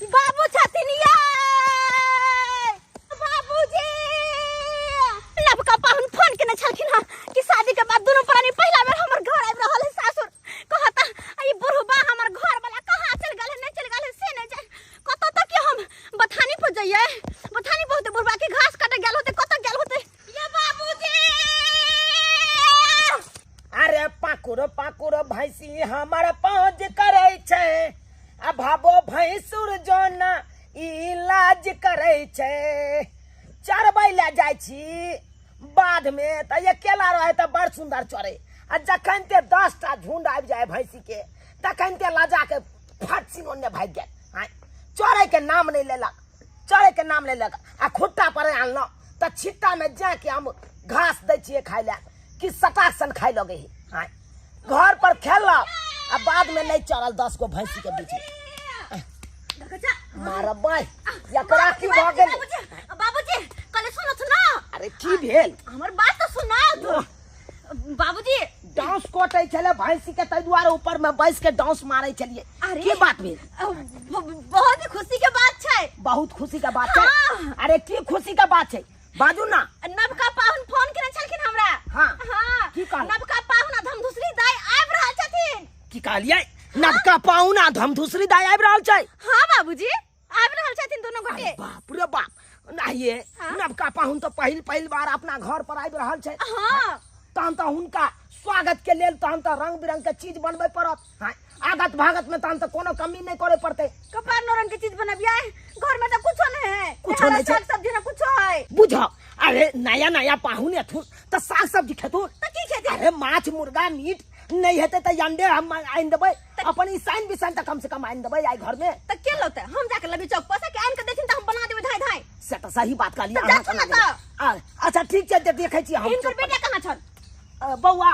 बाबू छथिनिया बाबूजी लबका पाहुन फोन केने छलखिन हां कि शादी के बाद दोनों प्राणी पहला बेर हमर घर आबि रहल है सासुर कहता ई बुढ़बा हमर घर वाला कहां चल गेल है नहीं चल गेल है से नहीं जाय कत तक हम बथानी पर जइए बथानी बहुत बुढ़बा के घास काटे गेल होते कत गेल होते ये बाबूजी अरे पाकुर भैंसी हमर पहुंच करे छे आ भाबो भैंसुर जोन इलाज करे छे चरबै ले जाइ छी बाध में त अकेला रहे त बड़ सुंदर चरे आ जखन ते 10 टा झुंड आबि जाए भैंसी के तखन ते लजा के फट सिनोने भाग गेल चरे के नाम नहीं लेलक आ खुट्टा पर आनलो त छिट्टा में जा के हम घास दै छिए खाइ ले कि सटाक सन खाइ लगे है घर पर खेलक आ बाद में नहीं चरल 10 गो भैंसी के बीच में मार बाई एकरा की भ गेल बाबूजी कल सुनो अरे की भेल हमर बात तो सुनाओ बाबूजी डांस कोटे छले भैंसी के तै द्वारे ऊपर में बैस के डांस मारै छलिए की बात भेल बहुत ही खुशी के बात छै बहुत खुशी के बात छै अरे की खुशी के बात छै बाजू ना नबका पाहुन फोन केने छलखिन हमरा हां की कहल नबका पाहुन धमधुसरी दाई आबि रहल छथिन की कहलिए नबका पाहुन धमधुसरी दाई आबि रहल छै हां बाबूजी आबि रहल छथिन दोनों गोटे बाप रे बाप नहीं नबका पाहुन तो पहिल बार अपना घर पर आबि रहल छै हां तहन तो हुनका स्वागत के लेल तहन तो रंग बिरंग के चीज बनबे पड़त आगत भागत में तहन तो कोनो कमी नहीं करे पड़ते कपार नरन के चीज बनबिया घर में तो कुछ नहीं है कुछ नहीं साग सब्जी ना कुछ है बुझो अरे नया पाहुन एथुन त साग सब्जी खेथुन त की खेते अरे माछ मुर्गा मीट नहीं हेते त अंडे हम आइन देबै अपन ईसाइन बिसान त कम से कम आइन देबै आई घर में त के लते हम जाके लबी चौक पर से के आइन के देथिन त हम बना देबै धाय धाय से त सही बात कहली अहाँ अच्छा ठीक छै देखै छी हम इनकर बेटा कहां छन बौआ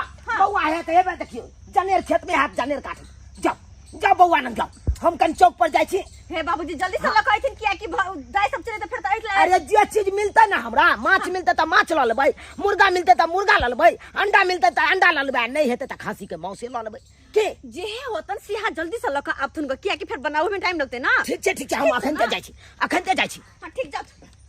है त हेबे देखियो जनेर खेत में हाथ जनेर काट जाओ बौआ न जाओ हम कन चौक पर जाय छी हे बाबूजी जल्दी से लक आइथिन किया कि दाई सब चले त फिर त आइट ले अरे जे चीज मिलता ना हमरा माछ मिलता त माछ ल लेबै मुर्गा मिलता त मुर्गा ल लेबै अंडा मिलता त अंडा ल लेबै नहीं हेते त खस्सी के मांस ल लेबै के जे होतन सिहा जल्दी से लक आबथुन को किया कि फिर बनावे में टाइम लगते ना ठीक छै हम अखन ते जाय छी हां ठीक जाओ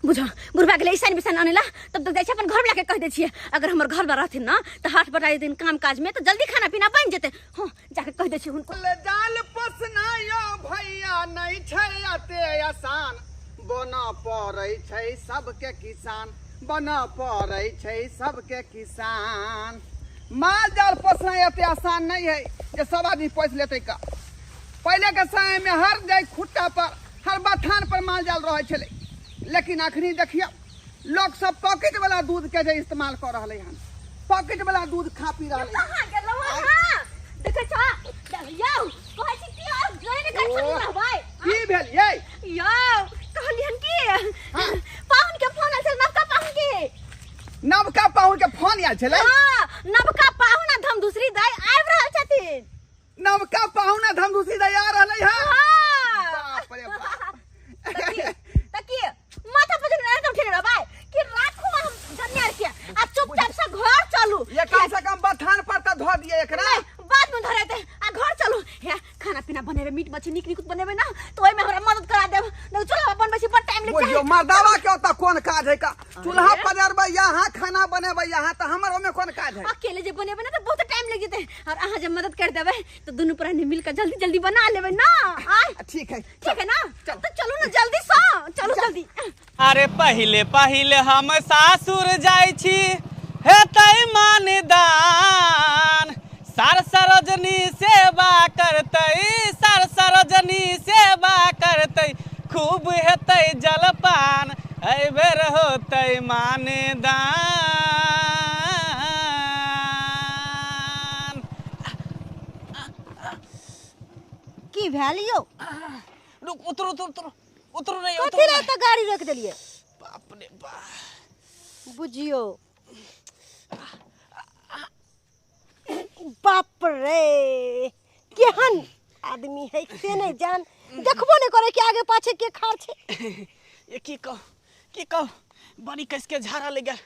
बुझो बुढ़बा के ईसान बिसान आनेला तब तक जाय अपन घर में लाके कह दे छिए अगर हमर घर में रहथिन ना त हाट बटाई दिन काम काज में तो जल्दी खाना पीना बन जेते हां जाके कह दे छी हुनको जाल पसनायो भैया नहीं छै अते आसान बना पड़ै छै सबके किसान बना पड़ै छै सबके किसान माल जाल पोसना अते आसान नहीं है जे सब आदमी पोस लेते का पहले के समय में हर जाय खुट्टा पर हर बथान पर माल जाल रहे छले लेकिन अखनी देखियो लोग सब पॉकेट वाला दूध के जे इस्तेमाल कर रहले हन पॉकेट वाला दूध खा पी रहले कहां गेलौ हां देखे छ यो कहै छी कि और जइन कर छन भाई की भेल ये यो कहलियन की पाहुन के फोन आइल नबका पाहुन के फोन आइल छले हां नबका पाहुन धमधुसरी दाई आबि रहल छथिन नबका पाहुन धमधुसरी दाई आ रहले हन हां बाप रे बाप तकी माथा पर एकदम ठीक रह भाई कि राखू हम धन्यवाद किया आ चुपचाप से घर चलू ये कम से कम बथान पर त धो दिए एकरा बाद में धरेते आ घर चलू हे खाना पीना बनेबे मीट मछली निक बनेबे ना तो ओइ में हमरा मदद करा देब न चूल्हा अपन बेसी पर टाइम वो जो मर्दावा के होता कौन काज है का चूल्हा पजरबे यहां खाना बनेबे यहां त हमर ओमे कौन काज है अकेले जे बनेबे ना तो बहुत टाइम लग जेते और अहाँ जे मदद कर देबे तो दोनों प्राणी मिलकर जल्दी जल्दी बना लेबे ना ठीक है ना तो चलो ना जल्दी से चलो जल्दी अरे पहिले हम सासुर जाय छी हेतै मानदान सर सरोजनी सेवा करतै खूब हेतै जलपान एहि बेर होतै मानदान की भेलियो रुक उतरू नहीं कथि रे त गाड़ी रोक देलिए बाप रे बाप बुझियो बाप रे केहन आदमी है से नहीं जान देखबो नहीं करे कि आगे पाछे के खाड़ छे ये की कहो बड़ी कस के झाड़ा ले गल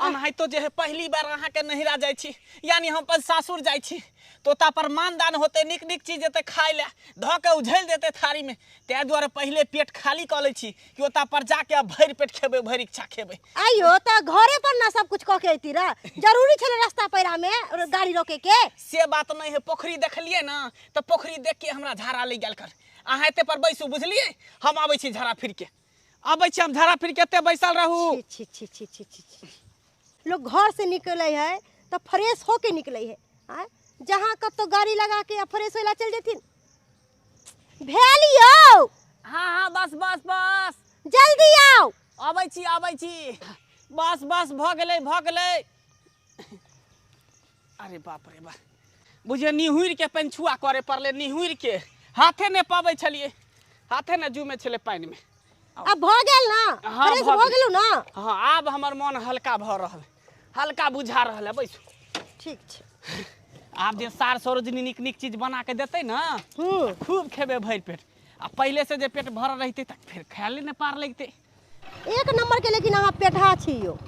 अनाहि तो जे है पहली बार अहाँ के नहिरा जाइ छी यानी हम अपन सासुर जाइ छी तो ता पर मानदान होते निक निक चीज देते खाए ले ध के उझल देते थारी में ते द्वारे पहले पेट खाली क लै छी कि ओता पर जाके अब भरि पेट खेबे भरि इच्छा खेबे आइयो त घरे पर ना सब कुछ क के अइती रा जरूरी छले रास्ता पैरा में गाड़ी रोके के से बात नहीं है पोखरी देखलिए ना तो पोखरी देख के हमरा झाड़ा ले गेल कर अहाँ एते पर बैसू बुझलिए हम आबै छी झाड़ा फिर के आबै छी हम झाड़ा फिर के एते बैसल रहू छी छी छी छी छी लोग घर से निकले है तो फ्रेश होके निकले है आ? जहाँ कब तो गाड़ी लगा के फ्रेश होला चल जेथिन भेलियो हाँ बस बस बस जल्दी आओ आबै छी बस बस भ गेलै अरे बाप रे बा बुझे निहुर के पंछुआ करे पड़ले निहुर के हाथे ने पाबै छलिए हाथे ने जू में छले पानी में अब भ गेल ना हाँ, फ्रेश भ भ गेल। गेलु ना हाँ आब हमर मन हल्का भ रहल हल्का बुझा रहल है बैसू ठीक छै आब जे सार सरोजनी निक निक चीज बना के देते ना खूब खेबे भरि पेट आ पहले से जे पेट भरल रहते तक फिर खायले ने पार लगते एक नंबर के लेकिन अहाँ पेठा छियो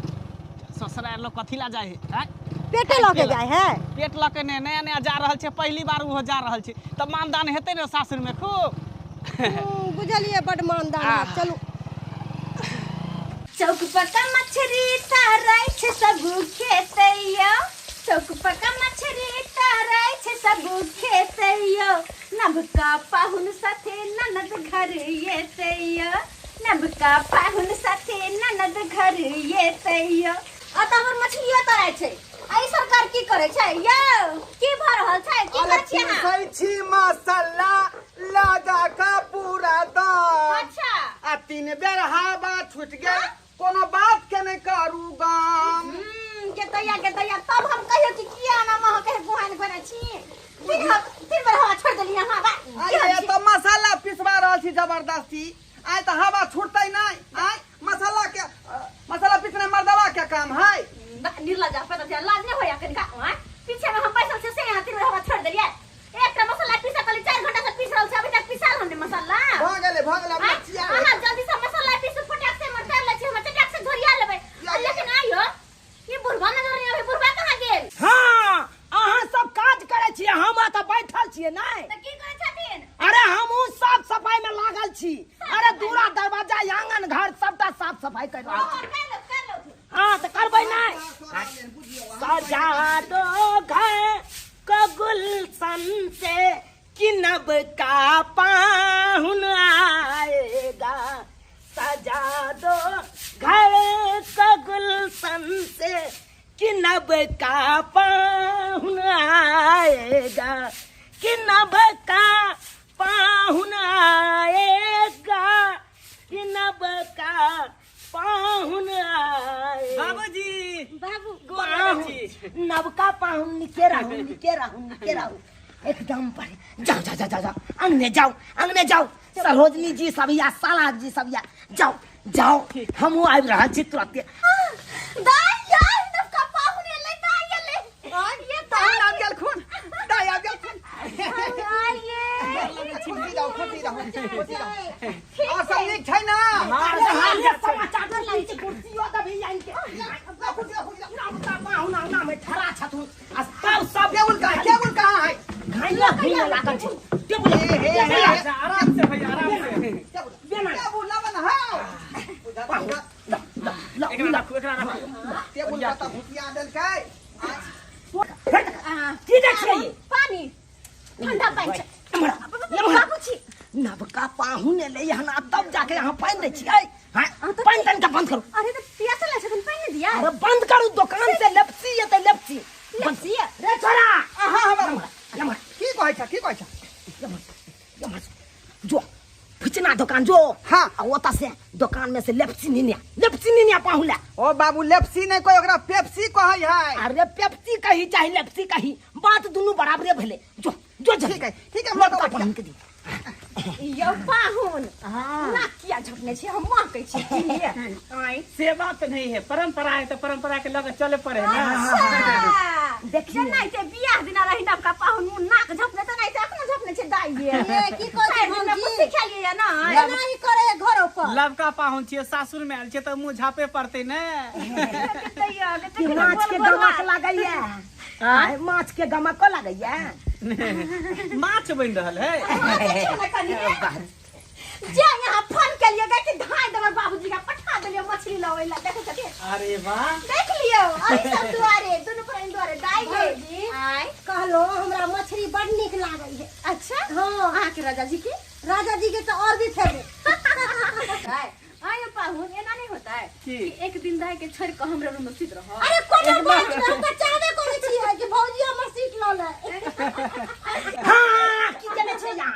ससुराल लोग कथी ला जाए है पेटे लगे जाए है पेट लऽ के नया नया जा रहल छै पहली बार वो जा रहल छै त मानदान हेतै ने सासुर में खूब बुझलिए बड मानदान है चलू चौक पका मछरी ताराय छे सब खेतैयो चौक पका मछरी ताराय छे सब खेतैयो नबका पाहुन साथे ननद घर येतैयो नबका पाहुन साथे ननद घर येतैयो आ त हमर मछलिया ताराय छे आई सरकार की करे छै यौ की भ रहल छै की अरे कर छी अहाँ पीसै छी मसाला लगा का पूरा दाम अच्छा आ 3 बेर हवा छूट गेल कोनो बात के नहीं करू गाम के तैया तब हम कहियो कि किया ना मह के गुहान करे छी फिर बार हवा छोड़ देली हम हवा आय तो मसाला पिसवा रहल छी जबरदस्ती आय तो हवा छूटतै नहीं आय मसाला पिसने मर्दवा के काम है निर्लजा पता चला लाज नहीं होया कनिका पीछे में हम पैसा से यहाँ तीन बार हवा छोड़ देलिए एक मसाला पीसा कली 4 घंटा से पीस रहल छै अभी तक पिसाल हमने मसाला भ गेले मछिया हां जल्दी से मसाला पीस फटाक से मटर ले छै हम चटाक से झोरिया लेबै लेकिन आइयो ये बुढ़वा नजर नहीं आवे बुढ़वा कहां गेल हाँ अहाँ सब काज करे छियै हम त बैठल छियै नहीं त की करे छथिन अरे हमहू साफ सफाई में लागल छी अरे दूरा दरवाजा आंगन घर सबटा साफ सफाई कर रहल छी कर लो हाँ तो करबै नहीं सजा दो घर को गुलशन से कि नब का पाहुन आएगा सजा दो घर को गुलशन से कि नब का पाहुन आएगा कि नब का पाहुन आएगा कि नब का पाहुन आए बाबूजी पाहुन नवका पाहुन निके रहू एकदम पर जाओ अंगने जाओ सरोजनी जी सब या साला जी सब या जाओ हमहू आबि रहल छी तुरंत दाई यार नवका पाहुन ले दाई ले ये दाई आ गेल खून दाई आ गेल खून ये खुशी रहो और सब नीक छै ना समाचार लै छी कुर्सियो दबी आइन के नवका पाहुन अंगना में ठड़ा छथुन आ सब केबुल कहाँ है घाइला घुइला लागल छै टेबुल आराम से भैया आराम से केबुल लबन हां एकरा राखू केबुल पता भुतिया देल के की देख छियै पानी ठंडा पानी छै बाबू छी नवका पाहुन एलै हन तब जाके यहाँ पानि दै छियै पानि तनिका बंद करू अरे तो पियासा ले छथिन पानी दिया अरे बंद करू दुकान से लेप्सी एतै लेप्सी रे छोरा हाँ की कहै छ जो फुचना दुकान जो हाँ ओता से दुकान में से लेप्सी निनिया पाहुन ले ओ बाबू लेप्सी नहीं कोई ओकरा पेप्सी कहै है अरे पेप्सी कही चाहे लेप्सी कही बात दुनू बराबरे भेले जो ठीक है लड़का पाहुन के दी यो पाहुन ना किया झपने छी हम मां कहै छी आई से बात नहीं है परंपरा है तो परंपरा के लगे चले पड़े ना देखिए नहीं ते बियाह दिना रही नवका पाहुन मुंह नाक झपने तो नहीं ते अपना झपने छै दाई ये की कहै हम मौजी कुछ सिखा लिए ना नहीं करे घरो पर लवका पाहुन छियै सासुर में आयल छियै तऽ मुँह झापे पड़तै ने। कि माछ के गमक लागैया माछ के गमक लागैया माछ बनि रहल है। जा यहाँ फोन के लिए कि धाय देवर बाबूजी का पठा देलियो मछली लावे ला देखे छथि। अरे वाह देख लियो अरे सब दुआरे दोनों पर दुआरे दाई गई आय कहलो हमरा मछली बड़ निक लागै है। अच्छा हाँ अहाँ के राजा जी के तो और भी फेवरेट आय पाहुन एना नहीं होता है कि एक दिन दाई के छोड़ के हमरा रूम में सुत रहो। अरे कोनो बात नहीं हम चाहबे करै छियै कि भौजी हमर सीट ल ले। हाँ की जने छै यहाँ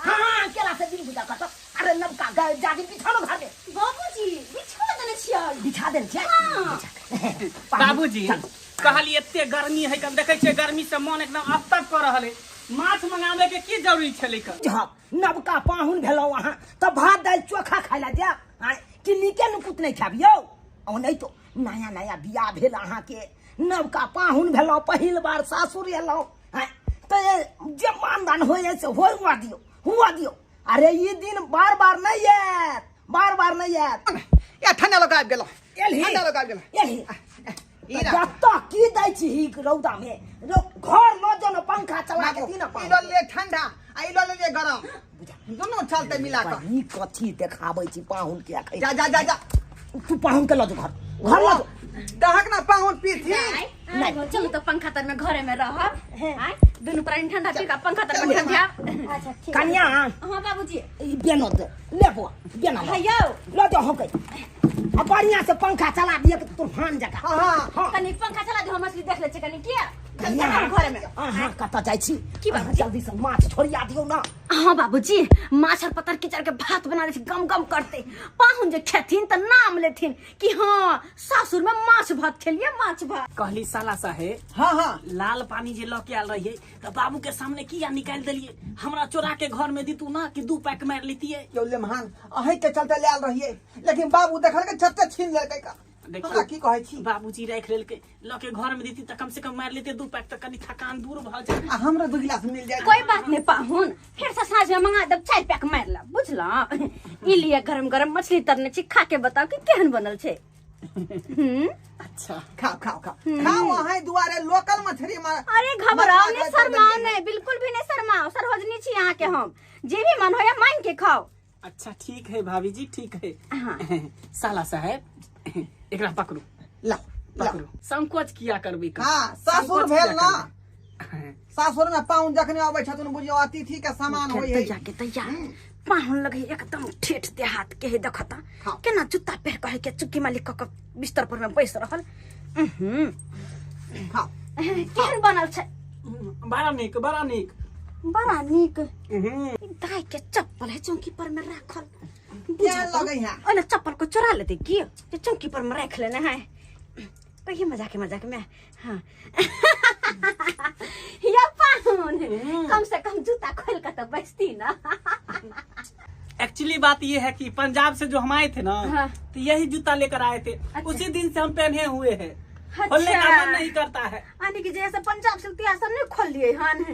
हाँ केला से दिन बुझा कर अरे नबका जाके बिछानो घर में बाबूजी बिछा देने छियै बिछा देल छै। बाबूजी कहलिए एते गर्मी है कम देखे छियै गर्मी से मन एकदम अस्तक कर रहल है माछ मंगाबे के की जरूरी छलै क नबका पाहुन भेलौ अहाँ त भात दाल चोखा खाय ला जा कि नीके नुकुत नहीं खाबियो ओ नहीं तो नया नया बियाह भेल अहाँ के नबका पाहुन भेलौ पहिल बार सासुर एलौ त जे मानदान होय से हुआ दियो अरे ये दिन बार बार नहीं आयत या ठंडा लोग आबि गेलो एलही ठंडा लोग आबि गेलो एलही जत्ता की दै छी ही रौदा में घर न जन पंखा चला के दिन ई लो ले ठंडा आ ई लो ले गरम दोनों चलते मिला के ई कथी देखाबै छी पाहुन के आखै जा जा जा जा तू पाहुन के ल जो घर ल जो दहक ना पाहुन पीथी नहीं चलो तो पंखा तर में घरे में रह आय दोनों प्राणी ठंडा पी का पंखा तर में ठंडा। अच्छा ठीक कन्या हां बाबूजी ई बेनो दे लेबो बेना भैया ल जो हम कहि अब बढ़िया से पंखा चला दिए कि तूफान जका हां कनी पंखा चला दे हम मछली देख ले छै कनी किया कन्या घरे में हां कत जाय छी की बात जल्दी से माछ छोड़िया दियो ना। हाँ बाबूजी माछ और पतर किचड़ के भात बना दे गम गम करते पाहुन जे खेथिन त नाम लेथिन कि हाँ सासुर में माछ भात खेलिए माछ भात। कहली साला साहेब हां हां लाल पानी जे लऽ के आयल रहिए त बाबू के सामने किया निकाल देलिए हमरा चोरा के घर में दीतू ना कि 2 पैक मार लेतिए। योले महान अहे के चलते ले आल रहिए लेकिन बाबू देखल के छत्ते छीन लेलकै का देखियो की कहै छी बाबूजी राख लेल के लऽ के घर में दीती त कम से कम मार लेते 2 पैक त कनी थकान दूर भ जाए आ हमरा 2 गिलास मिल जाए कोई बात नहीं पाहुन फिर से साँझ में मंगा दब 4 पैक मार ला बुझला ई लिए गरम गरम मछली तरने छी खा के बताओ कि केहन बनल छै। अच्छा खाओ खाओ खाओ खाओ अहे दुआरे लोकल मछली में अरे घबराओ नहीं शर्माओ नहीं बिल्कुल भी नहीं शर्माओ सरहोजनी छी यहाँ के हम जे भी मन होया मांग के खाओ। अच्छा ठीक है भाभी जी ठीक है। हाँ। साला साहेब एकरा पकड़ू ला पकड़ू संकोच किया करबी का हां सासुर भेल ना सासुर में पाहुन जखने आबै छथुन बुझियो अतिथि के सामान होय है के तैयार पाहुन लगे एकदम ठेठ देहात के देखता हाँ। केना जूता पहन के के चुक्की मालिक क बिस्तर पर में बैस रहल हां केहन बनल छै बड़ा नीक बड़ा नीक दाई के चप्पल है चौकी पर में रखल क्या लगे है ओने चप्पल को चुरा लेते की ये चौकी पर में रख लेना है कहिए मजाक में हाँ या पाहुन कम से कम जूता खोल कर तो बचती ना। एक्चुअली बात ये है कि पंजाब से जो हम आए थे ना हाँ। तो यही जूता लेकर आए थे। अच्छा। उसी दिन से हम पहने हुए हैं अच्छा। खोलने का मन नहीं करता है। आने की जैसे पंजाब से इतिहास सब नहीं खोल लिए हन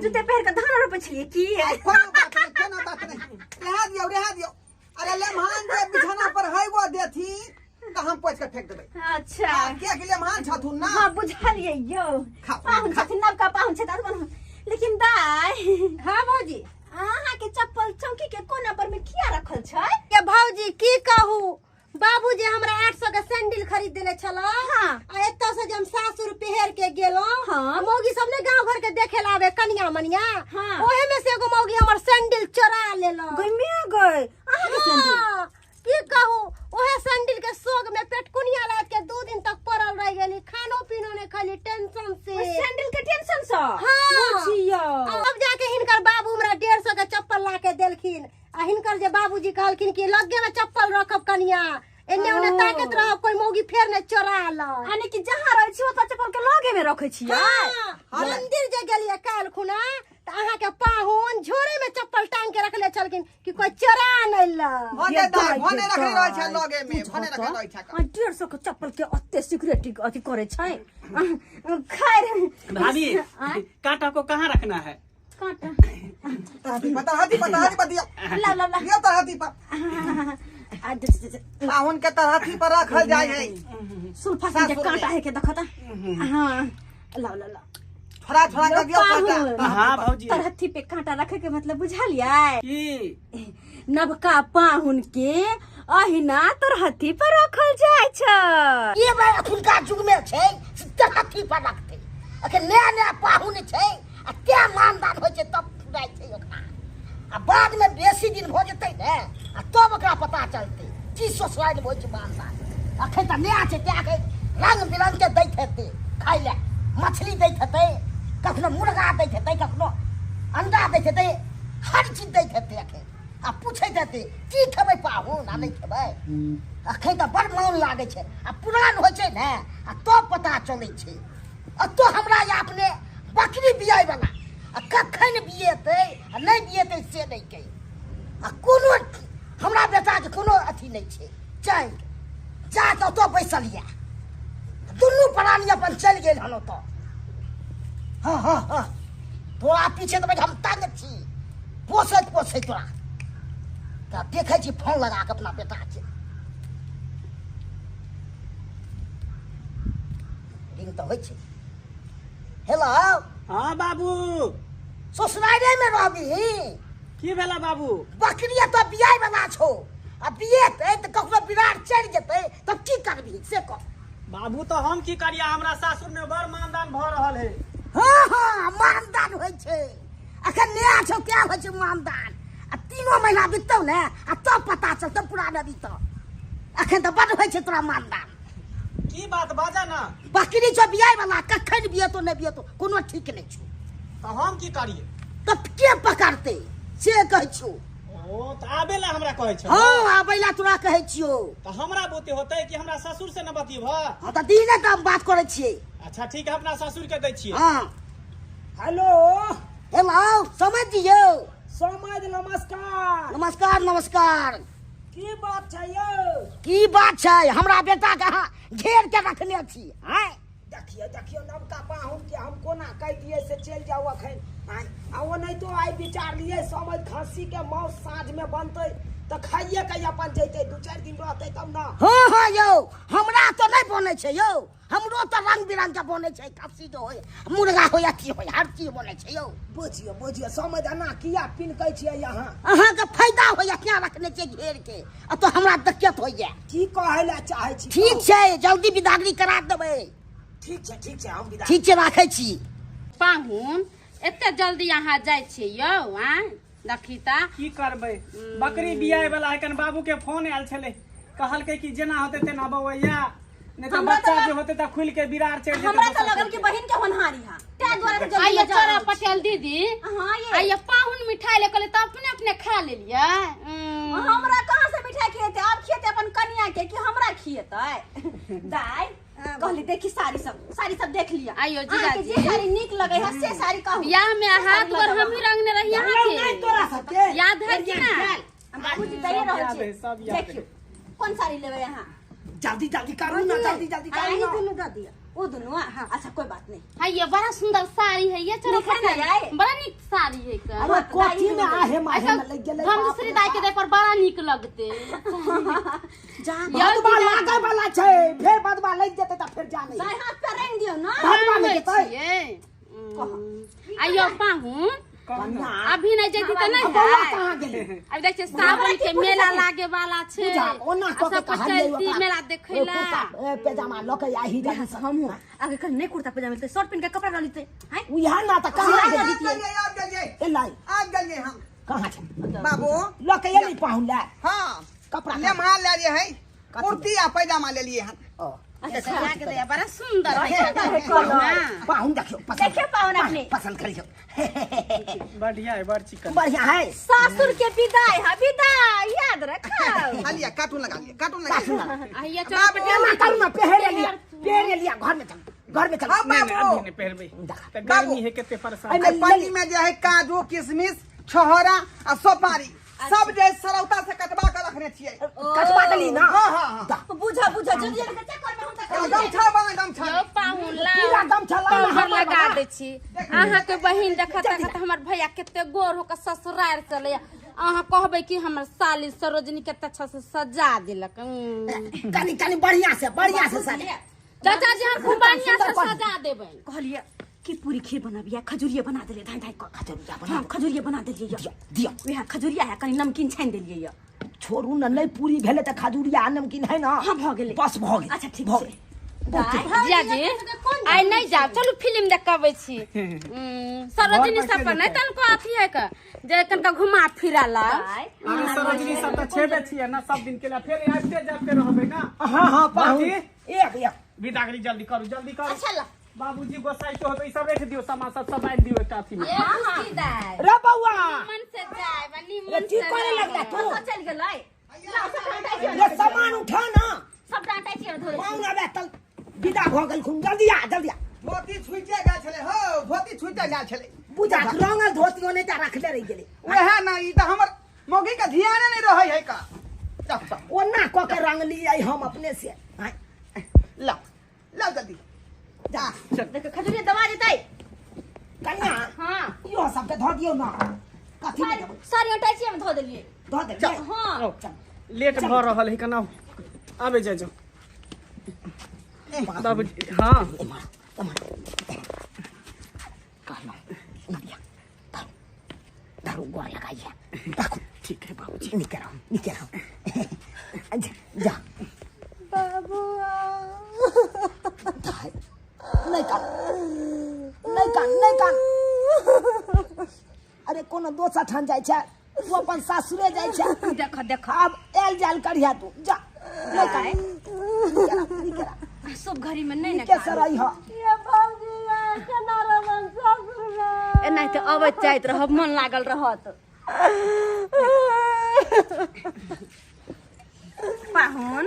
जूते पहन कर धान रोपे छलिए की कोनो बात नहीं रहा दियो अरे ले महान जे बिछाना पर है वो देथी तो हम पोछ के फेंक देबै। अच्छा के के लिए महान छथुन ना हाँ बुझलिए यो खाओ, पाहुन खाओ। छथिन नवका पाहुन छै लेकिन दाई हाँ भौजी अहाँ के चप्पल चौकी के कोना पर में किया रखल छै। ये भौजी की कहू बाबूजी हमरा 800 के सैंडल खरीद देले छला हाँ। आ एतौ से जब सासुर पहर के गेलो हाँ। मौगी सब ने गांव घर के देखे ला आवे कनिया मनिया हाँ। ओहे में से एगो मौगी हमर सैंडल चोरा लेलो गइमे गई अहाँ के सैंडल हाँ, की कहू ओहे सैंडल के सोग में पेटकुनिया लाग के 2 दिन तक पड़ल रह गेली खानो पीनो ने खाली टेंशन से सैंडल के टेंशन से हाँ। बुझियो अब जाके हिनकर बाबू हमरा 150 के चप्पल ला के देलखिन आ हिनकर जे बाबूजी कहलखिन कि लगे में चप्पल रखब कनिया एने ओने ताकत रह कोई मौगी फेर ने चोरा ल यानी कि जहाँ रहे छी ओतऽ चप्पल के लगे में रखे छियै। मंदिर जे गेलिए काल खुना त अहाँ के पाहुन झोरे में चप्पल टांग के रखले छलखिन कि कोई चोरा नै ल भने रखले रहै छै लगे में भने रखले रहै छै 150 के चप्पल के अत्ते सिक्योरिटी अथी करे छै खैर भाभी कांटा को कहाँ रखना है? कांटा हाथी पता दियो ला ला ला ये तो हाथी पर पाहुन के तरहथी पर रखल जाय है सुल्फा से कांटा है के देखता हां ला ला ला थोड़ा थोड़ा कर दियो काटा हाँ भौजी तरहथी पे कांटा रखे के मतलब बुझा लिया की नवका पाहुन के अहिना तरहथी पर रखल जाय छ ये बार अखुनका जुग में छै तरहथी पर रखते अखन नया नया पाहुन छै आ क्या मानदान होइ छै तब फुराय छै ओकरा आ बाद में बेसी दिन हो जतै ने आ तब ओकरा पता चलतै की ससुराल होइ छै मानदान अखन त नया छै त्या के रंग बिरंग के दैत हेतै खाइ ले मछली दैत हेतै कखनो मुर्गा दैत हेतै कखनो अंडा दैत हेतै हर चीज दैत हेतै अखन आ पूछैत हेतै की खेबै पाहुन आ नहि खेबै अखन त बड़ मोन लागै छै आ पुरान होइ छै ने आ तब पता चलै छै आ तो हमरा या अपने बकरी बियाय वाला आ कखन बियेतै आ नहि बियेतै से नहि कहि आ कोनो हमरा बेटा के कोनो अथी नहि छै चल जा तऽ तो बैसल या दुनू प्राणी अपन चलि गेल हन ओतऽ हाँ हाँ हाँ तोरा पीछे तऽ हम तंग छी पोसैत पोसैत तोरा तऽ देखै छी फोन लगा कऽ अपना बेटा के रिंग तऽ होइ छै हेलो हाँ बाबू ससुराले में रहबी की भेला बाबू बकरी तो बियाह वाला छो आ बियेतै तऽ ककरो बिरार चढ़ि जेतै तब की करबी से कह बाबू तो हम की करिया हमरा सासुर में बड़ मानदान भ रहल है हाँ हाँ मानदान होइ छै अखन नया छौ क्या होइ छै मानदान आ 3 महीना बीततौ ने आ तब पता चलतौ पूरा नदी तो अखन तऽ बड़ होइ छै तोरा मानदान की बात बाजा ना बकरी छौ बियाह वाला कखन बियेतो नहि बियेतो कोनो ठीक नहि छौ तो हम की करिए तब के पकड़तै से कहै छियौ ओ तो आबे ला हमरा कहै छ हाँ आबै ला तोरा कहै छियौ तो हमरा बोते होतै कि हमरा ससुर से न बतियब हाँ तऽ दिने तऽ हम बात करै छियै अच्छा ठीक है अपना ससुर के दै छियै हाँ हेलो हेलो समझ जियौ समझ नमस्कार नमस्कार नमस्कार की बात छै यौ की बात छै हमरा बेटा के अहाँ घेर के रखने छी हैं देखियो नवका पाहुन के हम कोना कह दिए से चल जाओ अखन आ वो नहीं तो आई विचार लिए समझ खस्सी के मौस साँझ में बनते तो खाइए के अपन जैते 2-4 दिन रहते तब ना हाँ हाँ यौ हमरा तो नहीं बने छै यौ हमरो तो रंग बिरंग के बने छै खस्सी जो होय मुर्गा होय की होय हर चीज बने छै यौ बुझियो समझ आना किया पिनकै छियै यहाँ अहाँ के फायदा होय क्या रखने छै घेर के आ तो हमरा दिक्कत होय की कहै ला चाहै छी ठीक छै जल्दी विदागरी करा देबै ठीक छै हम विदा ठीक छै राखै छी पाहुन एते जल्दी यहाँ जाइ छियै यौ आ देखी ता की करबै बकरी बियाह वाला है कन बाबू के फोन आयल छले कहलकै कि जेना होते तेना बवैया नहीं तो बच्चा जो होते त खुल के बिरार चढ़ हमरा जेते तो लगल कि बहिन के होनहारी हां त्या द्वारा जल्दी आइए जा चोरा पटेल दीदी हां ये आइए पाहुन मिठाई ले कहले तो अपने अपने खा लेलिए हमरा कहां से मिठाई खिएते अब खिएते अपन कन्या के कि हमरा खिएते दाई कहली देखी साड़ी सब देख लिया आइयो अहाँ के जीजाजी जे साड़ी निक लगे है से साड़ी कहू बियाह में हाथ पर हम ही रंगने रही यहाँ के तोरा सबके याद है कि ना बाबूजी दैए रहल याद है, छै सब याद है। देखियो कोन साड़ी लेबै अहाँ जल्दी करू ना जल्दी करू आई ना दुनु द दिया ओ दुनु हां अच्छा कोई बात नहीं आइए बड़ा सुंदर साड़ी है ये चोरा दिखा ना पटेल यार। बड़ा निक साड़ी है का अरे कोठी में आहे माहे में लग गेलै हम दूसरी दाई के दे पर बड़ा निक लगते जा बदबा लागे वाला छै फेर बदबा लग जेतै त फेर जाने दाई हाथ पे रेंग दियो ना बदबा में जेतै आइयो पाहुन कन्या अभी नहीं जेती तो नहीं बौआ है कहाँ गेलै अब देखिए सावन के मेला लागे वाला छे बुझा ओना क के सब कहा चलती मेला देखैला पैजामा ल के आही जानी हम आगे कल नहीं कुर्ता पजामा मिलते शॉर्ट पहन के कपड़ा डाल लेते हैं उहा ना त कहाँ आ गेली गेलिए ए लाई आ गेलिए हम कहाँ छै बाबू ल के एली पाहुन ला हाँ कपड़ा लेमहा ले लिए है कुर्ती आ पैजामा ले लिए हम अच्छा लागे दे बड़ा सुंदर है पाहुन देखियो देखियो पाहुन अपने पसंद करियो बढ़िया है बड़ चिकन बढ़िया है सासुर के विदाई है विदाई याद रखो खालिया कार्टून लगा लिए आइए चोरा पटेल ना करू ना पहरे लिया घर में चल हाँ नहीं बाबू अभी नहीं पहरबै त गर्मी है केते परेशान अरे पन्नी में जो है काजू किशमिश छोहरा और सुपारी सब जो है सरौता से कटवा कर रखने छिए कटवा देली ना हाँ बुझा जल्दी के चक्कर में हम तक गमछा बना गमछा यो पाहुन पीला गमछा ला पाउडर लगा दे छी अहाँ के बहिन देखत देखत हमर भैया केते गोर हो के ससुराल चले अहाँ कहबै कि हमर साली सरोजनी के अच्छा से सजा दिलक कनी कनी बढ़िया से साली चाचा जी हम खूब बढ़िया से सजा देबै कहलिए कि पूरी खीर बनाबिया खजूरिया बना देलिए धाई धाई खजूरिया बना देलिए दिया वह खजूरिया है कनी नमकीन छान देलिए ये छोड़ू न नहीं पूरी भेले त खजूरिया आ नमकीन है ना हां भ गेलै बस भ गेल अच्छा ठीक भ छै गेल जिया जी आइ नहीं जाब चलू फिल्म देखबै छी सरोजनी सब पर नहीं तनको अथी है का जे कनका घुमा फिरा ला अरे सरोजनी सब त छेबे छिए ना सब दिन के लिए फिर आबिते जाते रहबै ना हां पाहुन एक विदागरी जल्दी करू अच्छा ला बाबूजी गोसाई तो होतै सब रख दियो सामान सब बांध दियो एकटा अथी में रे बौआ मन से जाय बनी मन की से करे लगता तू चल गेलै ये सामान उठा ना सब डांटा छिए धोरे पाहुन आबे तल विदा भ गेल खुन जल्दी आ धोती छुइटे गेल छले हो धोती छुइटे गेल छले बुझा रंगल धोतियो नहीं त रखले रह गेले ओहे ना ई त हमर मौगी के ध्यान नहीं रहै है का ओना क के रंग लियै हम अपने से ला जल्दी जा देख खजूरिया दबा देतै कन्या हां यो सब के धो दियो ना कथी में देबो सारी अटैचिया में धो देलिए धो दे हां लेट भ रहल है कना आबे जाय जो बाबूजी हां कहना नदिया दारू गोर लगाइए देखो ठीक है बाबूजी निकल आओ जा बाबू नहीं कान अरे कोनो दोसर ठान जाय छै तू अपन सासुरे जाय छै देख अब एल जाल करिया तू जा निकल सब घड़ी में नहीं के सराई ह ये भौजी केना रमन ससुर ए नहीं तो अबैत जाइत रहब मन लागल रहत पाहुन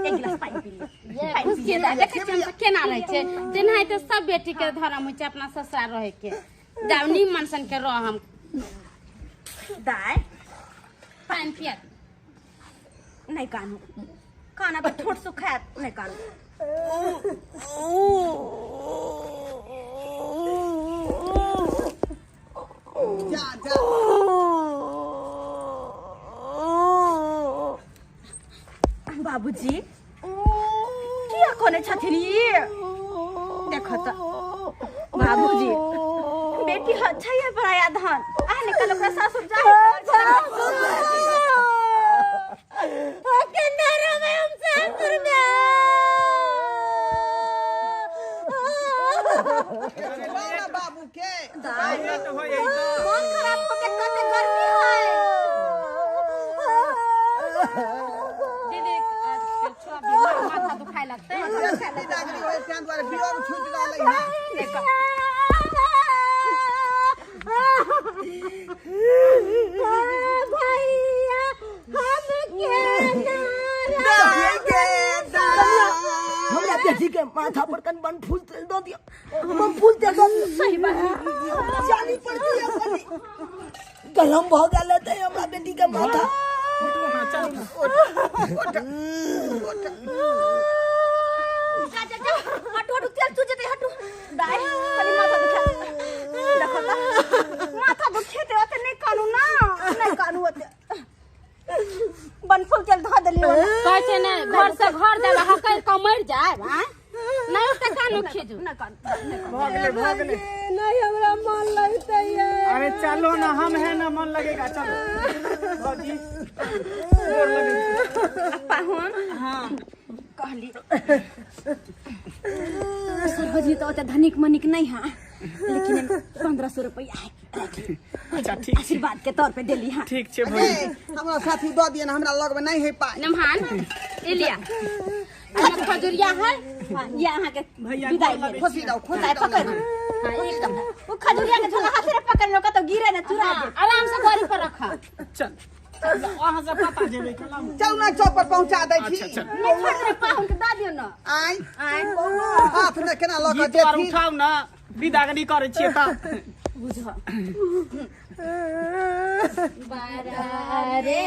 एक गिलास पानी पी ले खुशी दा देखे छी हम केना रहे छै तेनाहि त सब बेटी के धर्म होइ छै अपना ससुराल रहे के जाउ निमन सन के रह हम दाय पानी पिया नहीं कानू खाना पर ठोट सुखात नहीं कानू जा बाबूजी किया कोने छथिन ये देखो तो बाबूजी बेटी अच्छा है पराया धन आ निकल ओकरा सासुर जा केना रमे हम सासुर में बाबू के लेट हो यही तो मन खराब होके कते गर्मी है दीदी छोड़ा भी माथा दुखाए लगते विदागरी होय तैं दुआरे बियर छुटि रहलै है देखो भैया हमरा बेटी के माथा पर कन बन फूल तेल दो दियो हम फूल तेल दो सही बात जानी पड़ती है कनी गरम भ गेल त हमरा बेटी के माथा जा हटू तेल चू जते हटू दाई कनी माथा दुखा देखो तो माथा दुखे ते ओते नहीं कानू ना नहीं कानू ओते बनफुल तेल धो देलियो कहै छै ने घर से घर देला हकर क मर जाय हां नहीं ओते कानू खीजू नहीं कानू भ गेले नहीं हमरा मन लगते है अरे चलो ना हम है ना मन लगेगा चलो बाबूजी गोर लगे पाहुन हां कहली सरहजी तो ओते धनिक मनिक नहीं है लेकिन 1500 रुपया है अच्छा ठीक आशीर्वाद के तौर पे देली हां ठीक छै भौजी हमरा साथी दऽ दिए ना हमरा लग में नहीं है पाई नमहान एलिया अच्छा खजुरिया है ये अहाँ के भैया विदाई गोर ले खोसी दो दाई पकड़ हां एकदम वो खजूरिया के झोला हाथ से पकड़ लो तो गिरे ना चुरा दे आराम से गाड़ी पर रखा चल वहां से पता जेबे कलम चल ना चौक पर पहुंचा दै छी अच्छा चल नहीं छोड़ रे पाहुन के दा दियो ना आई आय हाथ में केना लऽ ये के तो जेथी उठाउ ना विदागरी करे छिए त बुझो रे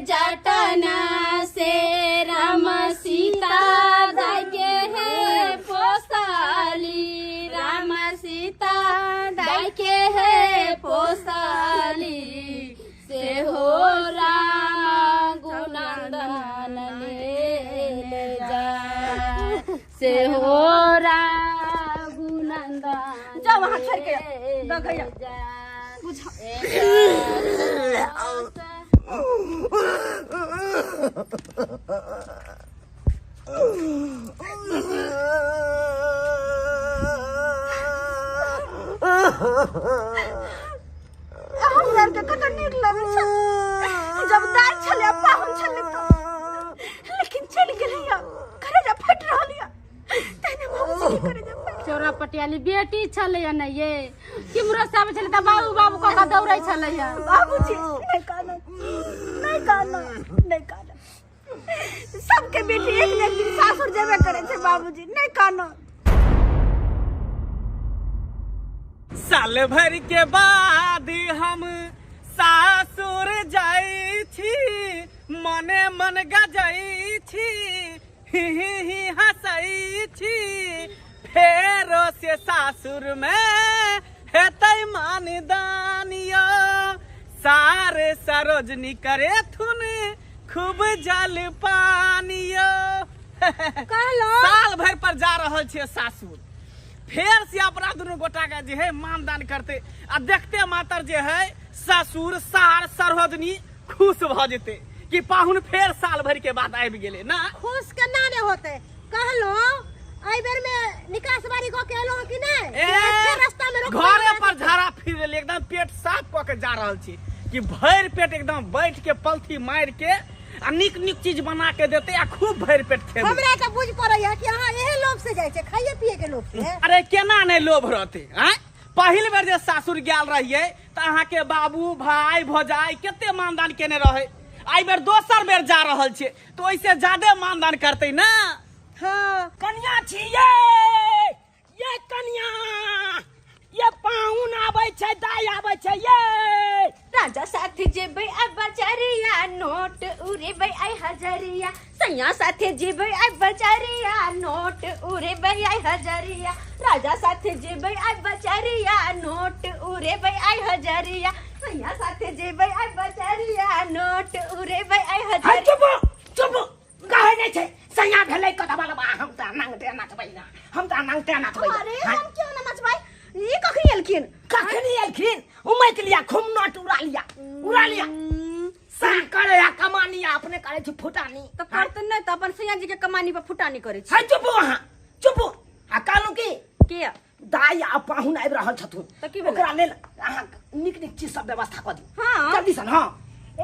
जटना से राम सीता दाके है पोसाली राम सीता दाके है पोसाली से हो रघुनंदन जाओ वहाँ छोड़ के गया हमरा के कत नीक लगे छ जब दाई छले पाहुन छले तो लेकिन चल गेलिया करे जा फट रहलिया तने बाबूजी के करे जा फट चोरा पटियाली बेटी छले न ये किमरो सब छले त बाबू बाबू क दौड़ै छले बाबूजी नहीं काना सबके बेटी एक न एक दिन सासुर जेबे करे छे बाबूजी नहीं काना साल भर के बाद हम सासुर जाई छी मने मन गजाई छी ही हंसई छी फेरो से सासुर में हेतै मानदानियो सारे सरोजनी करे थुन खूब जल पानियो साल भर पर जा रहल छे सासुर फेर से अपना दोनों गोटा का जे है मानदान करते आ देखते मातर जे है ससुर सार सरहदनी खुश भ जेते कि पाहुन फेर साल भर के बाद आबि गेले ना खुश केना ने होते कहलो आई बेर में निकास बारी को केलो कि नहीं रास्ता में रोक घरे पर झाड़ा फिर ले एकदम पेट साफ क के जा रहल छी कि भर पेट एकदम बैठ के पलथी मार के आ निक चीज बना के देते आ खूब भर पेट खेबे हमरा के बुझ पड़ैया कि हां एहे लोग से जाय छे खाइए पिए के लोग से अरे केना नहीं लोभ रहते हैं पहिल बेर जे सासुर गेल रहिए त अहाँ के बाबू भाई भौजाई केते मानदान केने रहे आई बेर दोसर बेर जा रहल छे तो ओइसे ज्यादा मानदान करते ना हां कन्या छी ये कन्या ये पाहुन आबै छै दाई आबै छै ये राजा साथे जेबै आ बजारिया नोट उड़ेबै आई हजारिया सैया साथे जेबै आई बजारिया नोट उड़ेबै आई हजारिया राजा साथे जेबै आई बजारिया नोट उड़ेबै आई हजारिया सैया साथे जेबै आई बजारिया नोट उड़ेबै आई हाय हजारिया चुप काहे नै छै सैया भेलै कथबा लबा हम त नांगते नाचबै ना हम त नांगते नाचबै अरे हम क्यों ना नाचबै ये कखनी एलखिन उमै के लिया खूब नोट उड़ा लिया सा करे आ कमानी अपने करे छी फुटानी तो करते नहीं तो अपन सैया जी के कमानी पर फुटानी करे छी हाय चुप आ कालू की के दाई आ पाहुन आबि रहल छथुन त की भेलै? ओकरा लेल अहाँ निक चीज सब व्यवस्था क दी हाँ। जल्दी सन हां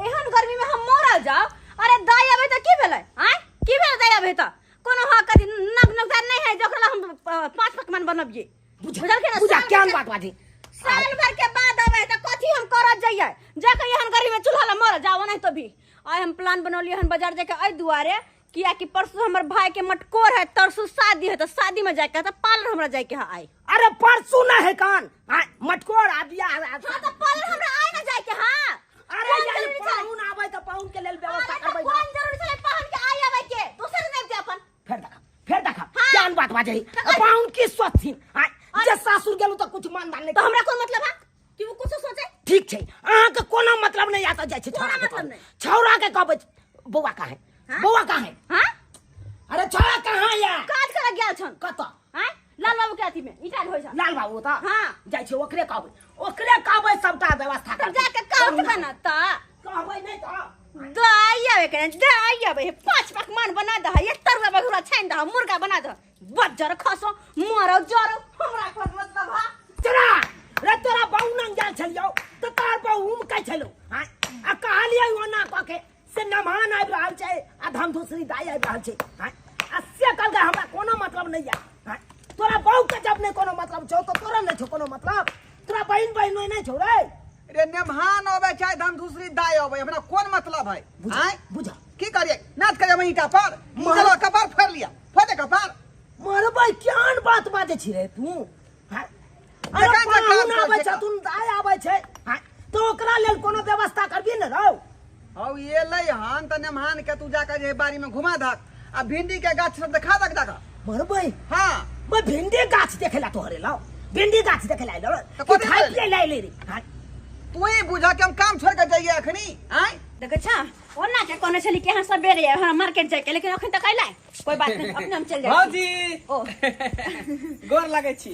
एहन गर्मी में हम मरल जाओ अरे दाई आबे त की भेलै हैं की भेलै दाई आबे त कोनो हा कदी नगदार नहीं है जकरा हम 5 पकवान बनबिए बुझल के ना बुझा क्या बात बाजी साल भर के बाद आवे त कथी हम करत जाइए जाके एहन गर्मी में चूल्हा ला मर जाओ नहीं तो भी आज हम प्लान बनौलिए हन बाजार जाके आई दुआरे किया कि परसों हमर भाई के मटकोर है तरसों शादी है तो शादी में जाके त पार्लर हमरा जाके है आई अरे परसों ना है कान मटकोर आ बिया हां त पार्लर हमरा आई ना जाके हां अरे यार पाहुन आबै त पाहुन के लेल व्यवस्था करबै कौन जरूरी छले पाहुन के आई आवे के दूसरे दिन आबते अपन फेर देखा क्या बात बाजे पाहुन की सोचथिन जे सासुर गेलु त कुछ मानदान नहीं तो हमरा कोन मतलब है कि वो कुछ सोचे ठीक छै अहाँ के कोनो मतलब नहीं आता जाय छै छौरा के मतलब नहीं। छौरा के कहबै बौआ कहाँ है बौआ कहाँ है हां अरे छौरा कहाँ या काज कर गेल छन कत हैं लाल बाबू के अथी में इटा होय छ लाल बाबू त हाँ। जाय छै ओकरे कहबै सबटा व्यवस्था तब जाके काम करना त कहबै नहीं त दाई आवे के 5 पकवान बना दे ये तरुआ बघुरा छान दे मुर्गा बना दे बज्जर खसो मरो जरो हमरा को मतलब है तोरा बहु नंग जाल छलियो त तार बहु हम कह छलो आ कहलियै ओना क के से नमान आबि रहल छै आ धम दूसरी दाई आबि रहल छै आ से कल के हमरा कोनो मतलब नहीं है तोरा बहु के जब नहीं कोनो मतलब छौ तो तोरा नहीं छौ कोनो मतलब तोरा बहन नहीं छौ रे रे नेमहान होवे चाहे धम दूसरी दाई होवे हमरा कोन मतलब है आय बुझा की करिए नाच करे मैं ईटा पर चलो कपार फेर लिया फोटे कपार मरबै क्यान बात बाजे छी रे तू अरे पाहुन आबै छ तू दाई आबै छै तो ओकरा लेल कोनो व्यवस्था करबी न रौ हौ ये लई हन त नेमहान के तू जाकर जे बारी में घुमा दक आ भिंडी के गाछ सब देखा दक मरबै हां मैं भिंडी गाछ देखेला तोहरे ला भिंडी गाछ देखेला लो तो तू कथी खाइ भेलै? ले लै रे तू ही बुझा के हम काम छोड़ के जाइए अखनी आय देखे छा ओना के कोने चली के हां सबेरे हां मार्केट जाए के, लेकिन अखन तक आइला कोई बात नहीं, अपने हम चल जाए। भौजी ओ गोर लागै छी।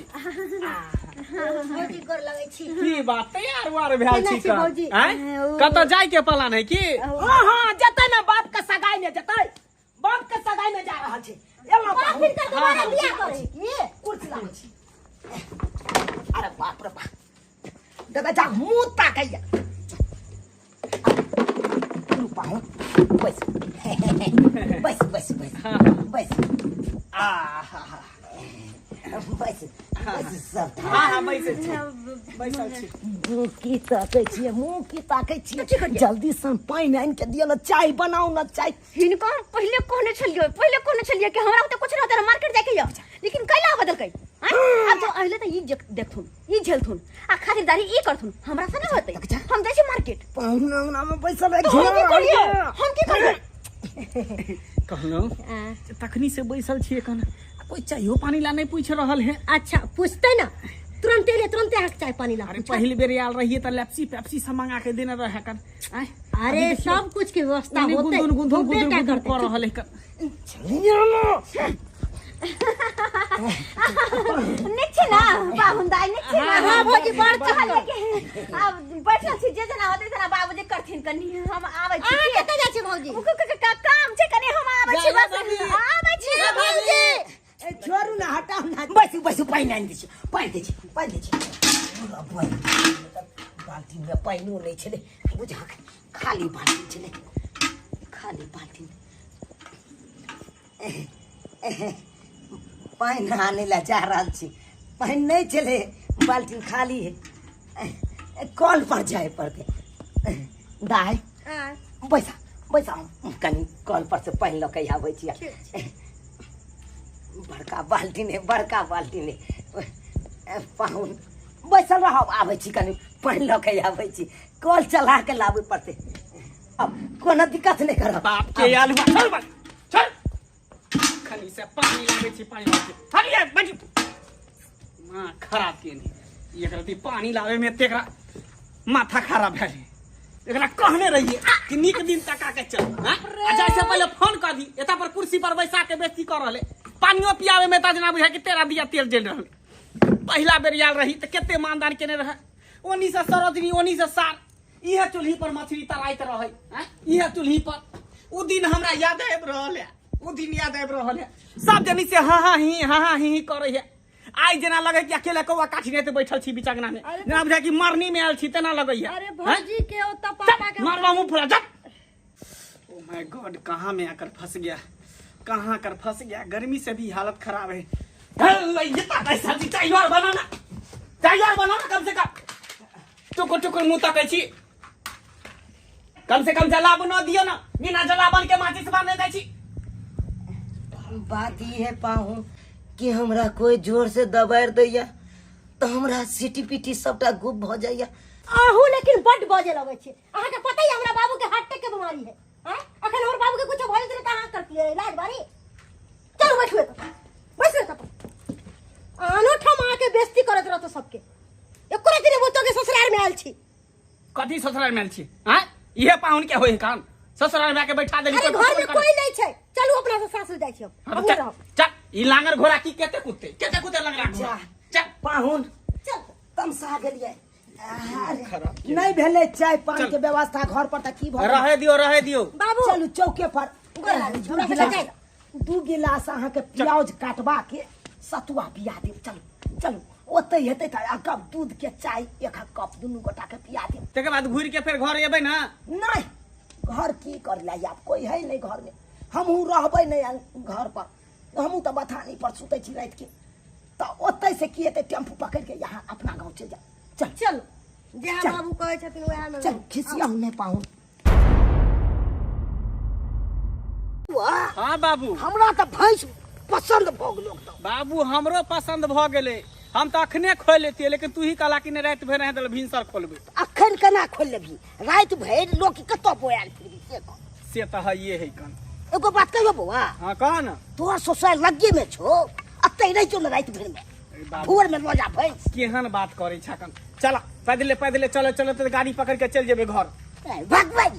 भौजी गोर लगै छी। की बात तैयार वार भेल छी छी भौजी। हैं कत जाय के प्लान है की? हाँ हाँ जतै ना बाप के सगाई में जतै, बाप के सगाई में जा रहल छै। एला बाप फिर का दोबारा बियाह करे की? कुर्सी लाबै छी। अरे बाप रे बाप, दादा जा मुंह ताकैया। तू पाहु बस बस बस बस बस आहा बस बस सब हां बैसै छी बैसल छी। मुंह की ताकै छियै, मुंह की ताकै छियै। जल्दी से पानि आनि के दियो ना, चाय बनाओ ना चाय। हिनको पहले कोने चलियो कि हमरा त कुछ रहत मार्केट जाके यो, लेकिन कैला बदल कै अब तो अहिले त ई देखथुन ई झेलथुन आ खातिरदारी ई करथुन, हमरा से न होतै। हम जाय छी मार्केट, पाहुना में पैसा लग हम की करियो, हम की करियो? कहलो तखनी से बैसल छियै कन कोई चाहियो पानी ला नहीं पूछ रहल है। अच्छा पूछते ना, तुरंते हाथ चाय पानी ला। अरे पहली बेर आल रहिए त लेप्सी पेप्सी सब मंगा के देने रहे कन। अरे सब कुछ के व्यवस्था होते गुंदुन कर रहल है कन। निचे ना बाहुंदाई निचे ना। हां भौजी बड़ कहल के अब बैठल छी, जे जना होतै जना बाबूजी करथिन कनी, हम आबै छी। आ कत जा छी भौजी? का काम छै कनी, हम आबै छी बस आबै छी भौजी। ए छोरू ना हटाओ ना, बस बस पानी आनि दै छी, पानी दै छी, पानी दै छी। बाल्टी में पानियो नहीं छले, बुझा खाली बाल्टी छले, खाली बाल्टी। पानी आने ला जा रहल छी, पानी नहीं चले, बाल्टी खाली है। कॉल पर जाए पड़ते। दाई बैसा बैसा, कनी कॉल पर से पानी लऽ के आबै छी। बड़का बाल्टी ने पाहुन बैसल रह, आबै छी कनी पानी लऽ के आबै छी। कॉल चला के लाबे पड़ते, अब कोनो दिक्कत नहीं करब। बाप के आलू चल बा चल खनी से पानी लागे छी, पानी लागे हरिया बजी मां खराब के नहीं एकरा दी पानी लावे में तेकरा माथा खराब भेल। एकरा कहने रहिए कि नीक दिन तका के चल। हां अच्छा से पहले फोन कर दी, एता पर कुर्सी पर बैसा के बेइज्जती कर रहले। पानियो पियावे में त जना बुझा कि तेरा दिया तेल जल रहले। पहला बेर आल रही त केते मानदान केने रहे। ओनी से सरोजनी ओनी से सार इहे चूल्ही पर मछली तराइत रहे। हैं इहे चूल्ही पर उ दिन हमरा याद आब रहल है, उ दिन याद आब रहल है। सब जनी से हाँ ही करे है। आई जना लगे कि अकेले कौआ काठी ने बैठल छी बिचंगना में, जना बुझा कि मरनी में आयल छी तना लगे है। अरे भौजी के ओता पापा के मारवा मुंह फुला जा। ओ माय गॉड, कहां में आकर फंस गया, कहां कर फंस गया। गर्मी से भी हालत खराब है। ये पैसा चाहिए और बनाना कम से कम टुकुर टुकुर मुंह तकै छी। कम से कम जलावन न दियो ना, बिना जलावन के माचिस बांध दै छी। बात ये है पाहु कि हमरा कोई जोर से दबाड़ दैया तो हमरा सीटी पीटी सबटा गुप भ जाइया। आहू लेकिन बड बजे लगे छे। अहाँ के पता है हमरा बाबू के हार्ट अटैक के बीमारी है। हैं अखन हमर बाबू के कुछ भइल त कहां करती है इलाज बारी? चलो बैठो तो आनो ठमा के बेइज्जती करत रहतो सबके। एकरे दिन बोतो के ससुराल में आयल छी। कथी ससुराल में आयल छी? हां इहे पाहुन के होय काम, ससुराल में आके बैठा देली। अरे घर में कोई नहीं छे, चलू अपना से सासुर जाय छी हम। चल ई लांगर घोड़ा की केते कुत्ते लग रहा। चल पाहुन चल तमसा गेलिए। नहीं भेले चाय पानी के व्यवस्था घर पर त की भ रहे दियो बाबू चलू चौके पर 2 गिलास अहाँ के प्याज काटवा के सतुआ पिया देब। चलू चलू ओते हेतै त एक कप दूध के चाय एक कप दुनू गोटा के पिया देब। तेके बाद घुर के फिर घर एबै ना? नहीं घर की कर लै आब, कोई है नहीं घर में। हमहू रहबै नहीं घर पर, हमहू तो बथानी पर सुतै छी रात के। तो ओते से की हेतै, टेम्पू पकड़ के यहाँ अपना गाँव चल जा। चल चल जहाँ बाबू कहे छथिन वहाँ में चल खिसिया नहीं पाऊँ। हां बाबू हमरा तो भैंस पसंद भ गेलो। बाबू हमरो पसंद भ गेले, हम तो अखने खोल लेतिए, लेकिन तू ही कहला कि ने रात भर रह दल भिनसर खोलबे। अखन केना खोल लेबी? रात भर लोग कत बोयाल फिरबी से त है ये है कन। एगो बात कहियो बउआ, हां कह ना। तोहर ससुराल लगे में छो, अतै नहीं चल रात भर में भोर में मजा भैंस। केहन बात करे छकन। चला पैदले चलो तो गाड़ी पकड़ के चल जेबे घर।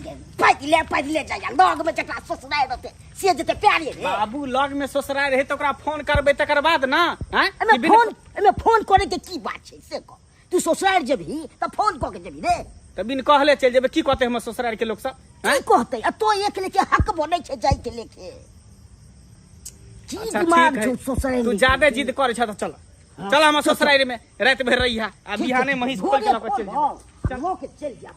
पहिले जाइए लग में जकरा ससुराल रहते से जते प्यारे रे बाबू लग में ससुराल रहे तो ओकरा फोन करबै तकर बाद ना हैं एमे फोन करे के की बात छै से कह तू ससुराल जेबही त फोन क के जेबही रे त बिन कहले चल जेबै की कहते हम ससुराल के लोग सब की कहते आ तो एक लेके हक बनै छै जाय के लेके की अच्छा दिमाग ठीक छौ है ससुराल तू ज्यादा जिद करे छ त चल चल हम ससुराल में रात भर रही है आ बिहाने महिष खोल के लक चल जेबै हो के चल जा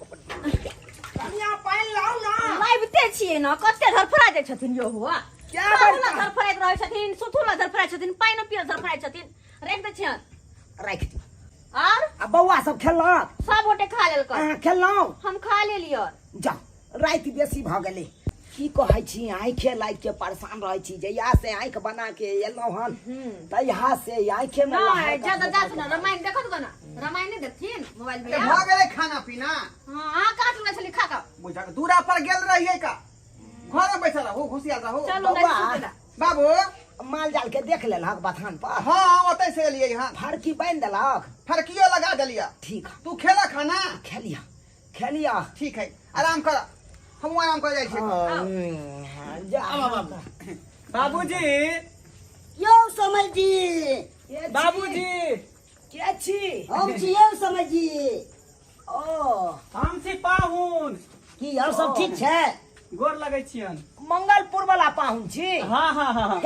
कनिया पाइन लाउ ना लाइबते छियै न कते धरफरा जाइ छथिन यो हुआ क्या बाबू बड़का? ना धरफराइत रहै छथिन सुथु ना धरफराइत छथिन पाइनो पियर धरफराइत छथिन राखि दै छियन राख दी और आ बौआ सब खेलक सब गोटे खा लेल कर अहाँ खेलौ हम खा लेलियै जा रात बेसी भ गेलै की कहै छी आँखे लागि के परेशान रहै छी जहिया से आँख बना के एलौ हन तहिया से आँखे में नहीं ज्यादा जात ना रामायण देखत गना रामायण नहीं देखथिन मोबाइल में भ गेलै खाना पीना हां काट ले छली खा का बुझा के दूरा पर गेल रहिए का घर में बैठल रहो घुसियाल रहो चलो नहीं सुतेला बाबू माल जाल के देख लेलक बथान पर हाँ ओतै से एलियै यहाँ फड़की बांध देलक फरकियो लगा देलिया ठीक है तू खेला खाना खेलिया ठीक है आराम कर हम आराम कर जाइ छी जा बाबूजी यौ समय जी बाबूजी के छी हम छी यौ समय जी ओ हम छी पाहुन की और सब ठीक छै गोर लगै छियन मंगलपुर वाला पाहुन छी हाँ हाँ हाँ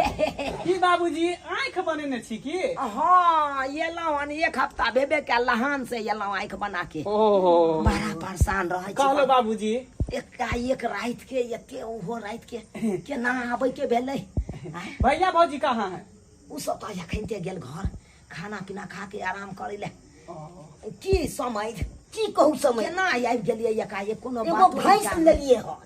की बाबूजी आँख बनेने छी की हाँ एलौ हन एक हफ्ता भेबे के लहान से एलौ आँख बना के ओहो बड़ा परेशान रहै छी कहलो बाबूजी एक रात के एते ओहो रात के केना आबै के भेलै भैया भौजी कहाँ है उ सब तो अखनते गेल घर खाना पीना खा के आराम करे ले की समय की कहू समय केना आबि गेलियै एकाएक कोनो एगो बात भैंस लेलिए ह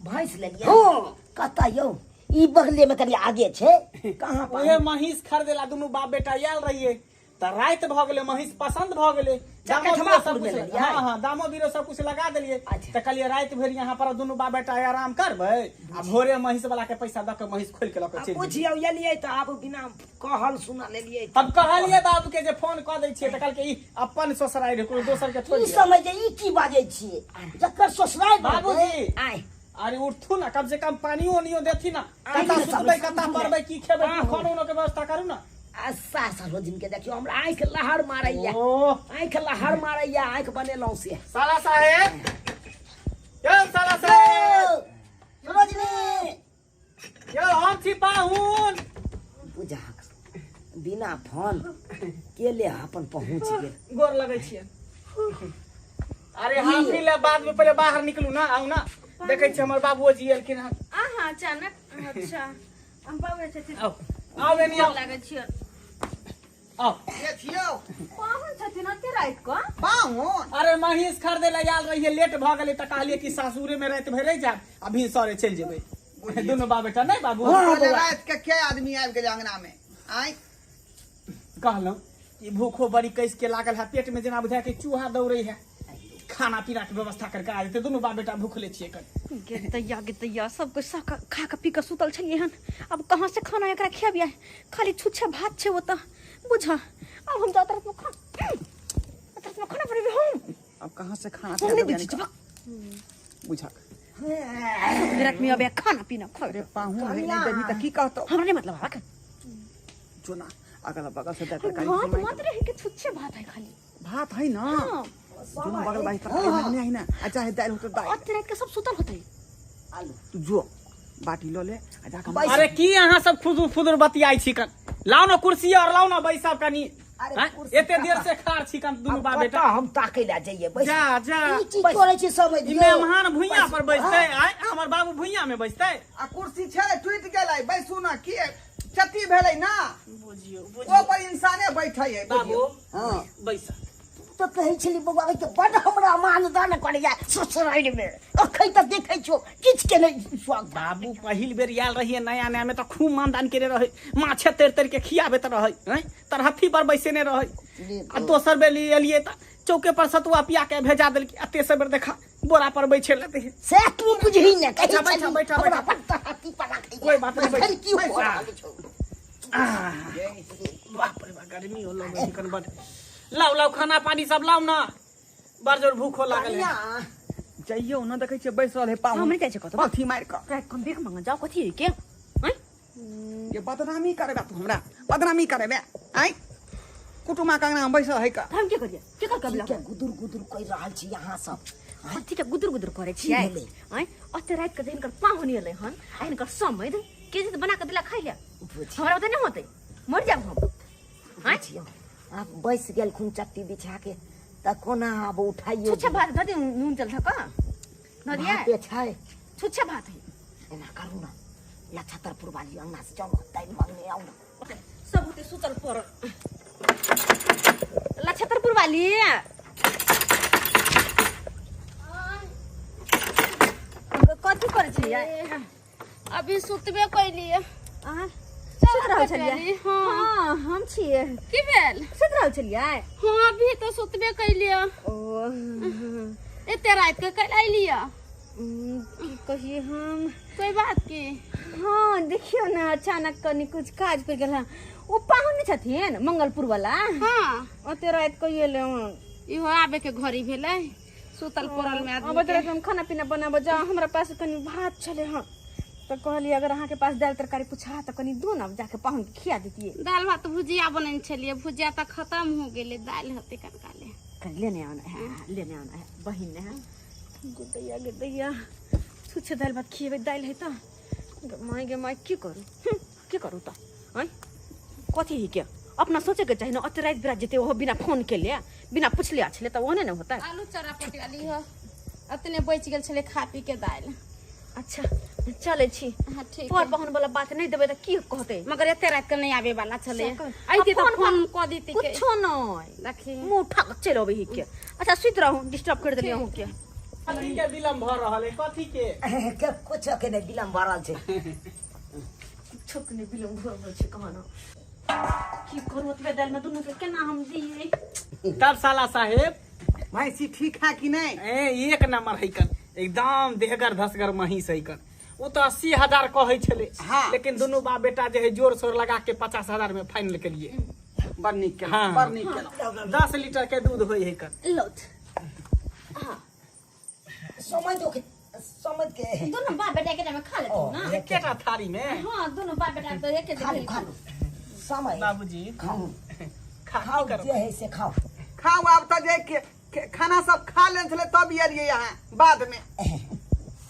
भैंस लेलियै हां कतऽ यौ ई बगले में कनी आगे छै कहाँ पर ओहे महिष खरीदेला दुनू बाप बेटा आयल रहिए त रात भ गेलै महिष पसंद भ गेलै दामो बीरो सब कुछ हाँ हाँ दामो बीरो सब कुछ लगा देलिए अच्छा। त कहलिए रात भर यहाँ पर दुनू बाप बेटा आराम करबै आ भोरे महिष वाला के पैसा द के महिष खोल के लक चल जेबै पूछियौ एलियै तऽ आब बिना कहल सुना लेलियै अब कहलिए बाबू के जे फोन क दै छियै त कहलके ई अपन ससुराल रे कोनो दोसर के छोड़ ई समय जे ई की बाजै छियै जकर ससुराल बाबूजी आय अरे उठू ना कम से कम पानियो ओनियो देथी ना कता सुतबै कता पड़बै की खेबै की खानो उनो के व्यवस्था करू ना आ सासा दिन के देखियो हमरा आँख लहर मारैया ओ आँख लहर मारैया आँख बनेलौ से साला साहेब यो साला साहेब सरोजनी यो हम छी पाहुन बुझा बिना फोन केले अपन पहुंच गेल गोर लगै छियै अरे हम भी ले बाद में पहले बाहर निकलू ना आऊ ना देखै छी हमर बाबूजी एलखिन हन आहा अचानक अच्छा हम बाबू छथिन आओ आओ बेनी आओ लागै छियै आओ ये छियौ पाहुन छथिन अते रात को पाहुन अरे महिष खरीदे ला आयल रहिए लेट भ गेलै त कहलिए कि सासुरे में रात भर रह जाब अभी सरे चल जेबै दुनू बाप बेटा नहीं बाबू पहले रात के के आदमी आबि गेल अंगना में आइ कहलौं कि भूखो बड़ी कैस के लागल है पेट में जेना बुझाय के चूहा दौड़ै है खाना पीना के व्यवस्था करके आ जेते दुनू बाप बेटा भूखले छियै कन गिरतैया सब कुछ खा के पी के सुतल छलिए हन अब कहां से खाना एकरा खियाबिया खाली छुच्छे भात छै ओत बुझा अब हम जातर में खाना पड़ी हम अब कहाँ से खाना हम नहीं बुझी बुझा विराट में अब खाना पीना खा अरे पाहुन है नहीं देबी त की कहतो हमरा नहीं मतलब आका जो ना अगल बगल से भात तरकारी मत रहे के छुच्छे भात है खाली भात है ना हां जो बगल बाई तरकारी नहीं है ना अच्छा है दाल हो तो दाल अते रात के सब सुतल होतै तू जो बाटी लो ले आ जाके अरे की अहाँ सब खुदुर फुदुर बतियाई छी कन लाओ ना कुर्सी और लाओ ना बैसब कनी अरे हैं? कुर्सी एते देर से खार छी कन दुनू बाप बेटा हम ताकै ला जाइए बैस जा जा ई चीज करै छी समय ई जी मेहमान भुइया पर बैसते आय हमर बाबू भुइया में बैसते आ कुर्सी छै टूट गेलै बैसू ना की क्षति भेलै ना बुझियो ओ पर इंसाने बैठै है बाबू हां बैस तो कहै छली बौआ के बड हमरा मानदान करैया ससुराल में अखै त देखै छो किछ के नहीं स्वागत बाबू पहिल बेर आयल रहिए नया नया में तो खूब मानदान करे रहे माछे तर तर के खियाबे त रहे हैं तरहफी पर बैसेने रहे आ दोसर बेर एलिए त चौके पर सतुआ पिया के भेजा देल कि अते से बेर देखा बोरा पर बैठे लेते हैं से तू बुझही ने कहै अच्छा, बैठा, छली, बैठा, हमरा बैठा। पत्ता हाथी पर रखै कोई बात नहीं, बैठ। फिर की बैठ। हो रहल छौ बाप रे बा गर्मी हो लगै छै कन बड लाओ लाओ खाना पानी सब लाओ ना बड़ जोर भूख हो लागल है चाहिए ना देखे छे बैसल है पाहुन हमरे जाय छै कतो पाथी मार के रात कम बेग मांग जाओ कथी है के हैं ये बदनामी करबे तू हमरा बदनामी करबे आई कुटुमा कांगना हम बैसल है का हम के करिए के कर कबला के गुदुर गुदुर कहि रहल छी यहाँ सब कथी के गुदुर गुदुर करे छियै भेलै? हैं अते रात के दिन कर पाहुन एले हन आ इनकर समय दे के जे बना के दिला खाइ ले हमरा ओते नहीं होते मर जाब हम हैं बुझियौ आप बैस गेल खून चट्टी बिछा के त कोना अब उठाइयो छुच्छा भात धदी नून चल थका नदिया पे छै छुच्छा भात है एना करू ना लछतरपुर वाली अंगना से जाऊ ताई मांगने आऊ ना सब होते सुतल पर लछतरपुर वाली कथी करे छियै अभी सुतबे कैलिए अहाँ सुत रहल छलियै हाँ हाँ हम छियै की भेल सुत रहल छलियै हाँ अभी तो सुतबे कैलिए ओ एते रात के कल अलिए की कहिए हम कोई बात की हाँ देखियो ना अचानक कनी कुछ काज पे गेल ओ पाहुन छथिन मंगलपुर वाला हाँ ओते रात को ये ले इहो आबे के घड़ी भेलै सुतल पड़ल में अब आदमी हम खाना पीना बनाबो जा हमरा पास कनी भात छले हां तो कहली अगर अहाँ के पास दाल तरकारी पूछा तो कनी दो ना जाके पाहुन के खिया देतिए दाल भात भुजिया बनने छलिए भुजिया तो खत्म हो गेले दाल हते कनकाले कर लेने आना है बहिन ने गुदैया छुच्छे दाल भात खिएबे दाल है तो गे माय की करू तो हैं कथी ही के अपना सोचे के चाहिए ना अत रात बिरात जेते वो बिना फोन के लिए बिना पूछले आछले तो वो नहीं होता आलू चरा पटियाली हो अतने बच गेल छले खा पी के दाल अच्छा चले छी हाँ ठीक पर है पाहुन वाला बात नहीं देबे तो की कहते मगर एते रात के नहीं आवे वाला छले सकर। आइते तो फोन फोन क देती के कुछो नहीं देखी मुंह ठक चलो भी के अच्छा सुत रहूं डिस्टर्ब कर देलिए हूं के कथी के विलम्ब भ रहल है कथी के के कुछ के नहीं विलम्ब भरल छै छक ने बिलंग घर छे कहना की करू ओतबे दाल में दोनों के केना हम दिए तब साला साहेब भैंसी ठीक है कि नहीं ए एक नंबर है कन एकदम देहगर धसगर महिष है कन वो तो 80,000 कहे छले हाँ। लेकिन दोनों बाप बेटा जो है जोर शोर लगा के 50,000 में फाइनल के लिए बड़ नीक के हाँ। बड़ नीक के 10 लीटर के दूध होई है कन लोट समझ के दोनों बाप बेटा के में खा लेते हो ना एकेटा थारी में हां दोनों बाप बेटा तो एक खाओ खाओ समय बाबूजी खाओ खाओ खाओ जे है से खाओ खाओ अब तो जे खाना सब खा ले छले तब एलिए यहाँ बाद में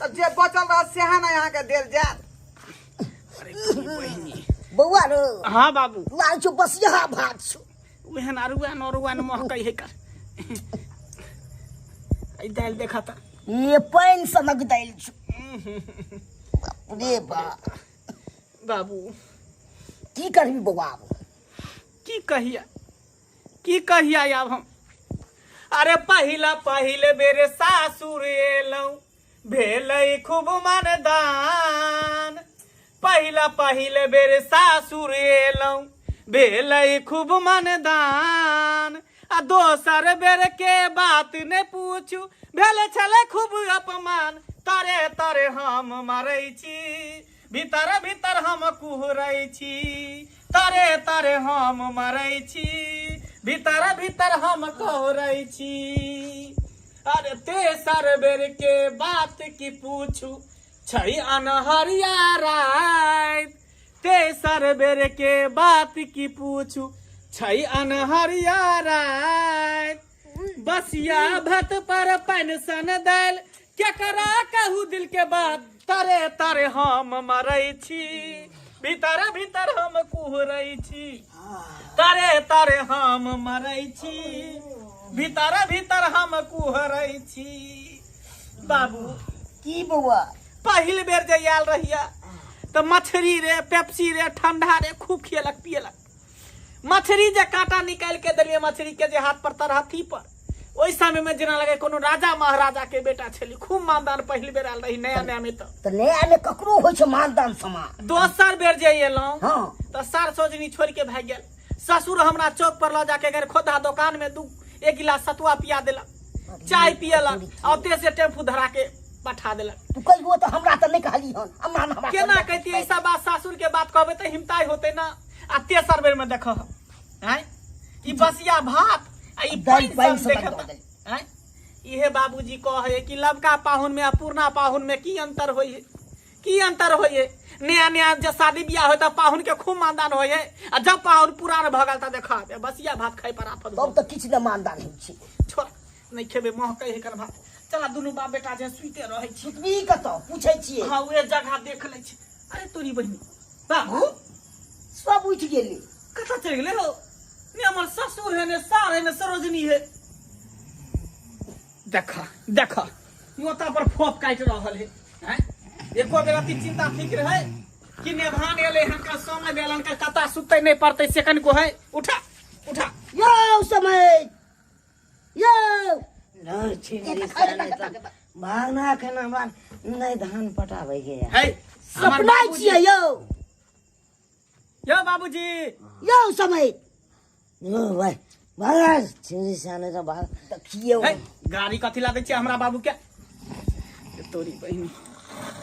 तो जे बचल रह से ना यहाँ के देल जात बौआ रो हाँ बाबू लाल छो बस यहाँ भात छो उहन अरुआ नरुआ न महकै है कर आई दाल देखा था ये पानी सनक दाइल छो रे बा बाबू की करबी बौआ की कहिया आब हम अरे पहिले बेरे सासुर एलौ भेलै खूब मनदान पहिले बेरे सासुर एलौ भेलै खूब मनदान आ दोसर बेर के बात ने पूछू भेल छले खूब अपमान तारे तारे हम मारै छी भीतर भीतर हम कुहरै छी तारे तारे हम मरै छी भीतर भीतर हम कहरै छी अरे तेसर बेर के बात की पूछू छै अनहरिया रात तेसर बेर के बात की पूछू छै अनहरिया रात बसिया भत पर पेंशन दैल केकरा कहू दिल के बात तारे तारे हम मरै छी भीतर भीतर हम कुहरै छी तारे तारे हम मरै छी भीतर भीतर हम कुहरै छी बाबू की बौआ पहिल बेर जे आयल रहिया तो मछली रे पेप्सी रे ठंडा रे खूब खियलक पियलक मछली जे कांटा निकाल के देलिए मछली के जे हाथ पर तरहथी पर ओइ समय में जना लगे कोनो राजा महाराजा के बेटा छली खूब मानदान पहिल बेर आयल रही नया नया में तो नया में ककरो होइ छै मानदान समान दोसर बेर जे एलौं हाँ तो सार सोजनी छोड़ के भाग गेल ससुर हमरा चौक पर ल जाके गए खोदा दुकान में एक गिलास सतुआ पिया देलक चाय पियलक और ते से टेम्पू धरा के पठा देलक तू कहियो तो हमरा तो नहीं कहली हन हमरा केना कहती ऐसा बात सासुर के बात कहबे तो हिमताई होते ना आ तेसर बेर में देखो हैं ई बसिया भात आ ई दाल पानी पानी सब सब देखत लगा देली। हैं इहे बाबूजी कहे कि लबका पाहुन में आ पुरना पाहुन में की अंतर होई है? की अंतर होई है? नया नया जब शादी ब्याह होता पाहुन के खूब मानदान होई है, आ जब पाहुन पुरान भगल त देखा बसिया भात खाई पर आफत तब तो किछ न मानदान होइ छै। छोड़ नहीं खेबे मोह कहे कर भात। चला दुनू बाप बेटा जे सुते रहे छी। सुतबी कतऽ पूछै छियै? हां वे जगह देख ले छी। अरे तोरी बहिनी बाबू सब उठ गेली। कथा चल गेले हो? ने हमर ससुर है ने सार है ने सरोजनी है। देखा देखा योता पर फोप काट रहल है। हैं एको बेरा की चिंता फिक्र है कि नेभान एले हन का समय देलन का कता सुतै नहीं पड़तै सेकंड को है। उठा उठा यो समय यो न छिंगरी साले त भागना के ना बान नहीं धान पटाबै गे है सपना छियै यो बाबूजी यो समय यो भाई भाग छिंगरी साले त भाग त कियो है गाड़ी कथी ला दै छै हमरा बाबू के? तोरी बहिनी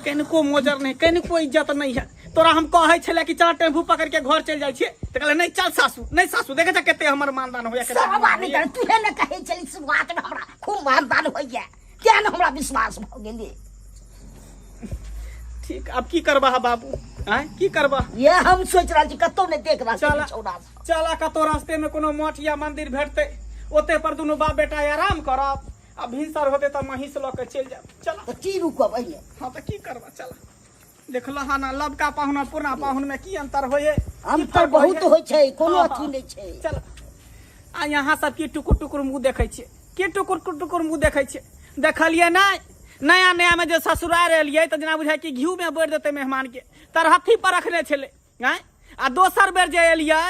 कनिको मोजर नहीं कनिको इज्जत नहीं है। तोरा हम कहे छले कि चल टेम्पू पकड़ के घर चल जाय छियै त कहले नहीं चल सासू नहीं सासू देखे छ केते हमर मानदान होया केते सब आदमी कर तू है न कहे चली शुरुआत में हमरा खूब मानदान होइया क्या न हमरा विश्वास भ गेली। ठीक अब की करबा बाबू? हैं की करबा? ये हम सोच रहल छी कतौ ने देख रहल चला छी छोड़ा चला कतो रास्ते में कोनो मठ या मंदिर भेटते ओते पर दुनू बाप बेटा आराम करब। अब भिनसर होते त महिष ल के चल जाब। चला त की रुकब अहिले? हां त की करबा? चला देखला हा ना लबका पाहुन और पुरना पाहुन में की अंतर होये? अंतर बहुत होइ छै कोनो अथी नहीं छै। चल आ यहाँ सब की टुकुर टुकुर मुंह देखै छियै के टुकुर टुकुर मुंह देखै छियै? देखलिए नहीं नया नया में जो ससुराल एलिए त जना बुझाय कि घिउ में बोर देते मेहमान के तरहथी पर रखने छले हैं। आ दोसर बेर जे एलिए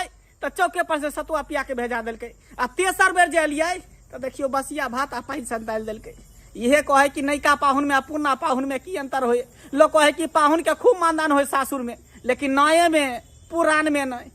त चौके पर से सतुआ पिया के भेजा देलकै। आ तेसर बेर जे एलिए त देखियो बसिया भात आ पाइन संताल देलकै। इहे कहे कि नैका पाहुन में आ पुरना पाहुन में की अंतर होय? लोग कहे कि पाहुन के खूब मानदान होय सासुर में लेकिन नए में पुरान में नहीं।